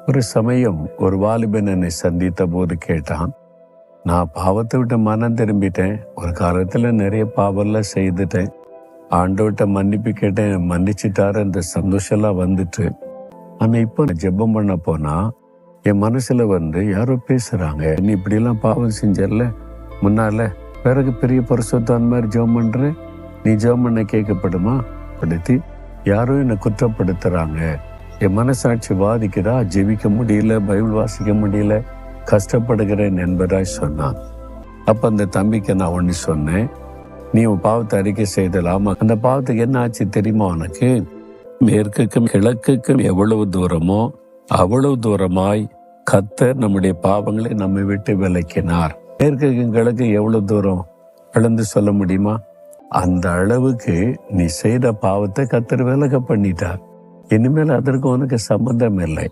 ஒரு சமயம் ஒரு வாலிபன் என்னை சந்தித்த போது கேட்டான், நான் பாவத்தை விட்டு மனம் திரும்பிட்டேன். ஒரு காலத்துல நிறைய பாவம்லாம் செய்துட்டேன். ஆண்டவர்கிட்ட மன்னிப்பு கேட்டேன், மன்னிச்சிட்டாரு. அந்த சந்தோஷம்லாம் வந்துட்டு. ஆனா இப்போ நான் ஜெபம் பண்ண போனா என் மனசுல யாரோ பேசுறாங்க, நீ இப்படிலாம் பாவம் செஞ்சல முன்னால, பிறகு பெரிய பரிசுத்தவான் மாதிரி ஜெபம் பண்ற, நீ ஜெபம் பண்ண கேட்கப்படுமா படுத்தி யாரோ என்னை குற்றப்படுத்துறாங்க. என் மனசாட்சி வாதிக்கிறா, ஜெபிக்க முடியல, பைபிள் வாசிக்க முடியல, கஷ்டப்படுகிறேன் என்பதாய் சொன்னான். அப்ப அந்த தம்பிக்கு நான் ஒண்ணு சொன்னேன், நீ உன் பாவத்தை அறிக்கை செய்தலாமா? அந்த பாவத்துக்கு என்ன ஆச்சு தெரியுமா உனக்கு? மேற்குக்கும் கிழக்குக்கும் எவ்வளவு தூரமோ அவ்வளவு தூரமாய் கர்த்தர் நம்முடைய பாவங்களை நம்மை விட்டு விலக்கினார். மேற்குக்கும் கிழக்கு எவ்வளவு தூரம் அளந்து சொல்ல முடியுமா? அந்த அளவுக்கு நீ செய்த பாவத்தை கர்த்தர் விலக பண்ணிட்டார். இனிமேல் அதற்கு உனக்கு சம்பந்தம் இல்லை.